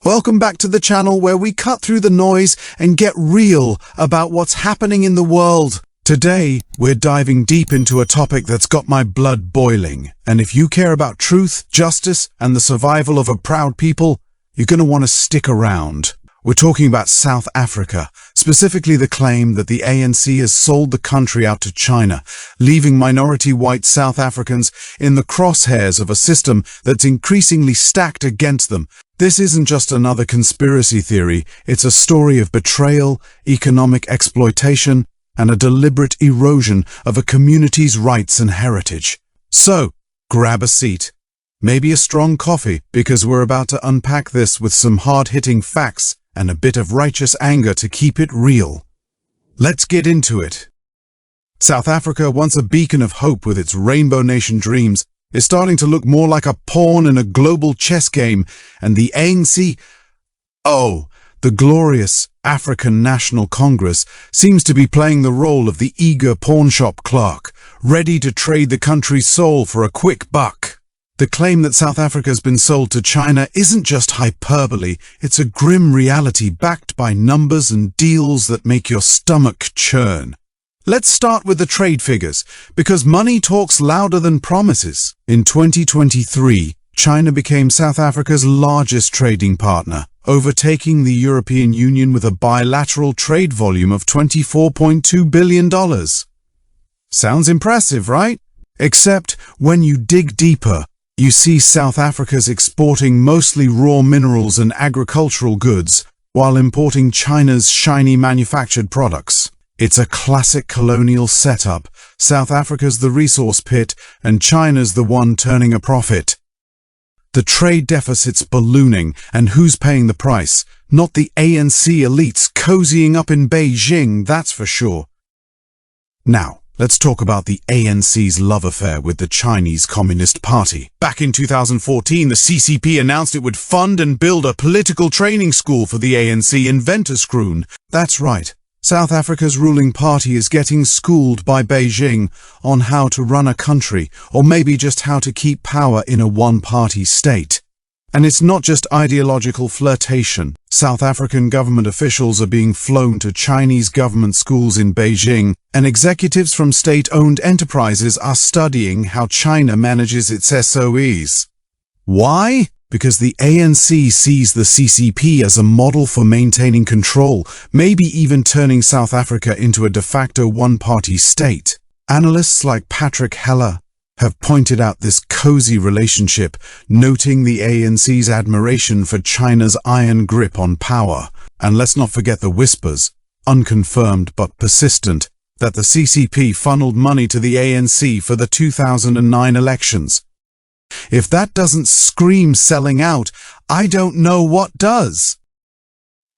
Welcome back to the channel where we cut through the noise and get real about what's happening in the world. Today, we're diving deep into a topic that's got my blood boiling. And if you care about truth, justice, and the survival of a proud people, you're going to want to stick around. We're talking about South Africa, specifically the claim that the ANC has sold the country out to China, leaving minority white South Africans in the crosshairs of a system that's increasingly stacked against them. This isn't just another conspiracy theory, it's a story of betrayal, economic exploitation, and a deliberate erosion of a community's rights and heritage. So, grab a seat. Maybe a strong coffee, because we're about to unpack this with some hard-hitting facts and a bit of righteous anger to keep it real. Let's get into it. South Africa, once a beacon of hope with its Rainbow Nation dreams, is starting to look more like a pawn in a global chess game, and the ANC, the glorious African National Congress, seems to be playing the role of the eager pawnshop clerk, ready to trade the country's soul for a quick buck. The claim that South Africa's been sold to China isn't just hyperbole, it's a grim reality backed by numbers and deals that make your stomach churn. Let's start with the trade figures, because money talks louder than promises. In 2023, China became South Africa's largest trading partner, overtaking the European Union with a bilateral trade volume of $24.2 billion. Sounds impressive, right? Except when you dig deeper, you see South Africa's exporting mostly raw minerals and agricultural goods, while importing China's shiny manufactured products. It's a classic colonial setup. South Africa's the resource pit, and China's the one turning a profit. The trade deficit's ballooning, and who's paying the price? Not the ANC elites cozying up in Beijing, that's for sure. Now, let's talk about the ANC's love affair with the Chinese Communist Party. Back in 2014, the CCP announced it would fund and build a political training school for the ANC in Ventersgroen. That's right. South Africa's ruling party is getting schooled by Beijing on how to run a country, or maybe just how to keep power in a one-party state. And it's not just ideological flirtation. South African government officials are being flown to Chinese government schools in Beijing, and executives from state-owned enterprises are studying how China manages its SOEs. Why? Because the ANC sees the CCP as a model for maintaining control, maybe even turning South Africa into a de facto one-party state. Analysts like Patrick Heller have pointed out this cozy relationship, noting the ANC's admiration for China's iron grip on power. And let's not forget the whispers, unconfirmed but persistent, that the CCP funneled money to the ANC for the 2009 elections. If that doesn't scream selling out, I don't know what does.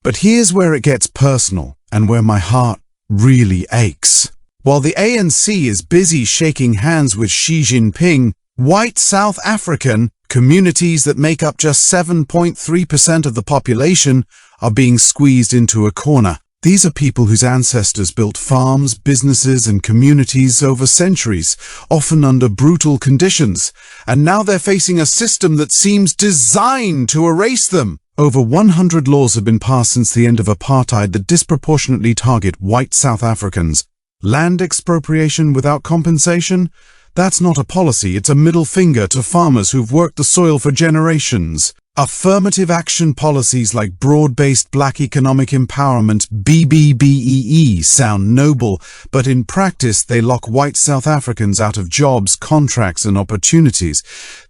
But here's where it gets personal, and where my heart really aches. While the ANC is busy shaking hands with Xi Jinping, white South African communities that make up just 7.3% of the population are being squeezed into a corner. These are people whose ancestors built farms, businesses, and communities over centuries, often under brutal conditions, and now they're facing a system that seems designed to erase them. Over 100 laws have been passed since the end of apartheid that disproportionately target white South Africans. Land expropriation without compensation? That's not a policy, it's a middle finger to farmers who've worked the soil for generations. Affirmative action policies like broad-based black economic empowerment, B-BBEE, sound noble, but in practice they lock white South Africans out of jobs, contracts, and opportunities.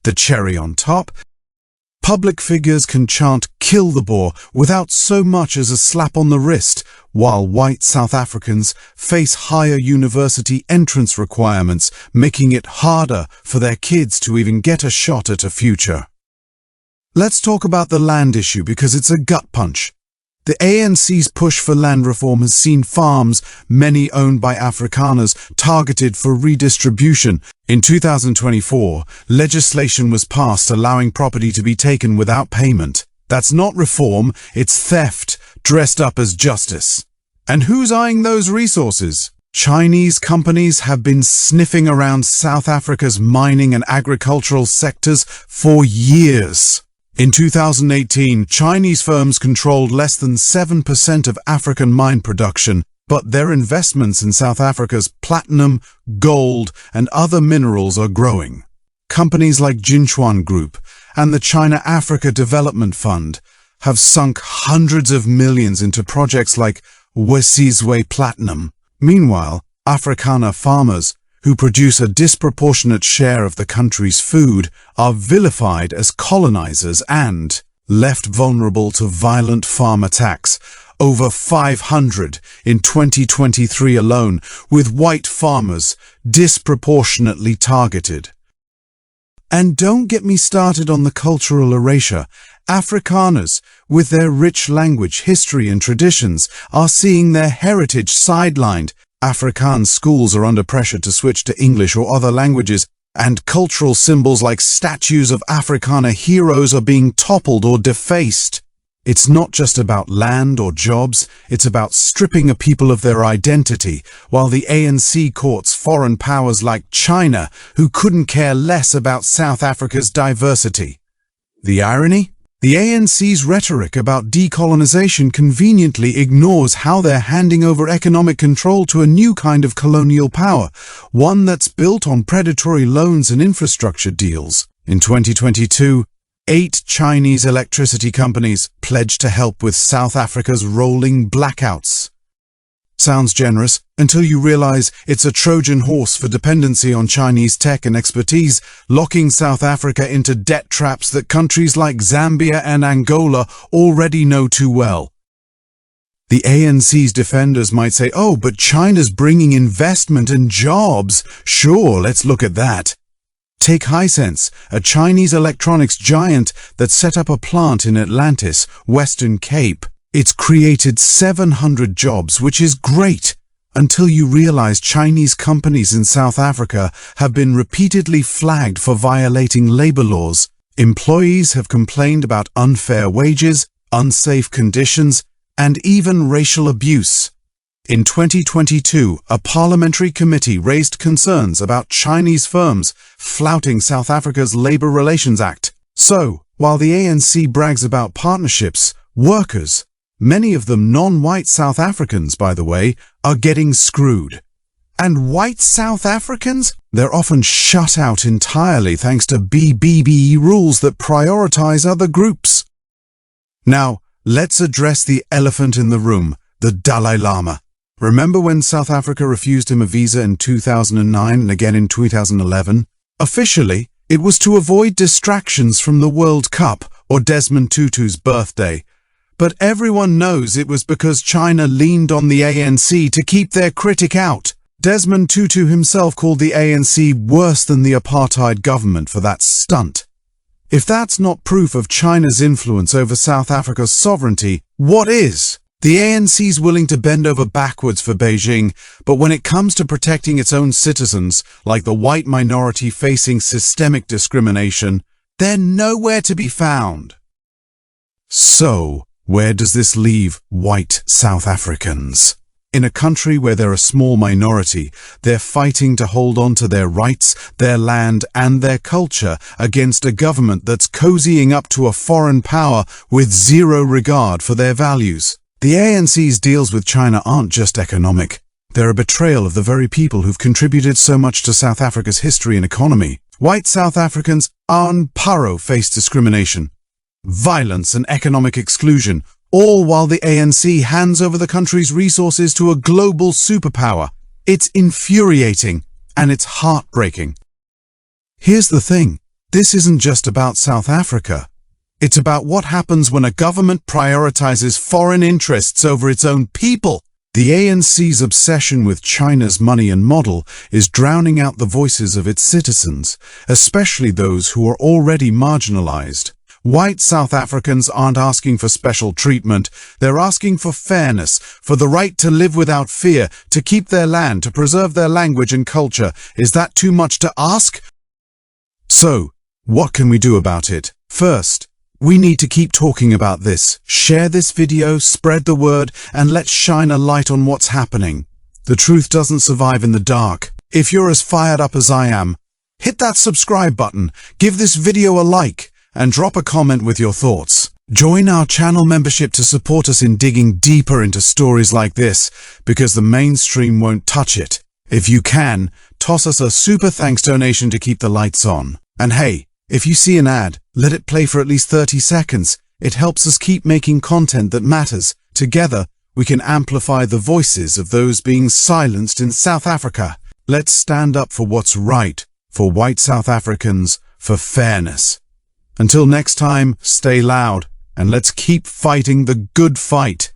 The cherry on top? Public figures can chant "kill the Boer" without so much as a slap on the wrist, while white South Africans face higher university entrance requirements, making it harder for their kids to even get a shot at a future. Let's talk about the land issue because it's a gut punch. The ANC's push for land reform has seen farms, many owned by Afrikaners, targeted for redistribution. In 2024, legislation was passed allowing property to be taken without payment. That's not reform, it's theft, dressed up as justice. And who's eyeing those resources? Chinese companies have been sniffing around South Africa's mining and agricultural sectors for years. In 2018, Chinese firms controlled less than 7% of African mine production, but their investments in South Africa's platinum, gold, and other minerals are growing. Companies like Jinchuan Group and the China Africa Development Fund have sunk hundreds of millions into projects like Wesizwe Platinum. Meanwhile, Afrikaner farmers, who produce a disproportionate share of the country's food, are vilified as colonizers and left vulnerable to violent farm attacks. Over 500 in 2023 alone, with white farmers disproportionately targeted. And don't get me started on the cultural erasure. Afrikaners, with their rich language, history and traditions, are seeing their heritage sidelined. Afrikaans schools are under pressure to switch to English or other languages, and cultural symbols like statues of Afrikaner heroes are being toppled or defaced. It's not just about land or jobs, it's about stripping a people of their identity, while the ANC courts foreign powers like China, who couldn't care less about South Africa's diversity. The irony? The ANC's rhetoric about decolonization conveniently ignores how they're handing over economic control to a new kind of colonial power, one that's built on predatory loans and infrastructure deals. In 2022, 8 Chinese electricity companies pledged to help with South Africa's rolling blackouts. Sounds generous until you realize it's a Trojan horse for dependency on Chinese tech and expertise, locking South Africa into debt traps that countries like Zambia and Angola already know too well. The ANC's defenders might say, oh, but China's bringing investment and jobs. Sure, let's look at that. Take Hisense, a Chinese electronics giant that set up a plant in Atlantis, Western Cape. It's created 700 jobs, which is great, until you realize Chinese companies in South Africa have been repeatedly flagged for violating labor laws. Employees have complained about unfair wages, unsafe conditions, and even racial abuse. In 2022, a parliamentary committee raised concerns about Chinese firms flouting South Africa's Labor Relations Act. So, while the ANC brags about partnerships, workers, many of them non-white South Africans, by the way, are getting screwed. And white South Africans? They're often shut out entirely thanks to B-BBEE rules that prioritize other groups. Now, let's address the elephant in the room, the Dalai Lama. Remember when South Africa refused him a visa in 2009 and again in 2011? Officially, it was to avoid distractions from the World Cup or Desmond Tutu's birthday. But everyone knows it was because China leaned on the ANC to keep their critic out. Desmond Tutu himself called the ANC worse than the apartheid government for that stunt. If that's not proof of China's influence over South Africa's sovereignty, what is? The ANC's willing to bend over backwards for Beijing, but when it comes to protecting its own citizens, like the white minority facing systemic discrimination, they're nowhere to be found. So, where does this leave white South Africans? In a country where they're a small minority, they're fighting to hold on to their rights, their land, and their culture against a government that's cozying up to a foreign power with zero regard for their values. The ANC's deals with China aren't just economic. They're a betrayal of the very people who've contributed so much to South Africa's history and economy. White South Africans en paro face discrimination, violence and economic exclusion, all while the ANC hands over the country's resources to a global superpower. It's infuriating and it's heartbreaking. Here's the thing, this isn't just about South Africa. It's about what happens when a government prioritizes foreign interests over its own people. The ANC's obsession with China's money and model is drowning out the voices of its citizens, especially those who are already marginalized. White South Africans aren't asking for special treatment, they're asking for fairness, for the right to live without fear, to keep their land, to preserve their language and culture. Is that too much to ask? So, what can we do about it? First, we need to keep talking about this. Share this video, spread the word, and let's shine a light on what's happening. The truth doesn't survive in the dark. If you're as fired up as I am, hit that subscribe button, give this video a like, and drop a comment with your thoughts. Join our channel membership to support us in digging deeper into stories like this, because the mainstream won't touch it. If you can, toss us a super thanks donation to keep the lights on. And hey, if you see an ad, let it play for at least 30 seconds. It helps us keep making content that matters. Together, we can amplify the voices of those being silenced in South Africa. Let's stand up for what's right, for white South Africans, for fairness. Until next time, stay loud, and let's keep fighting the good fight.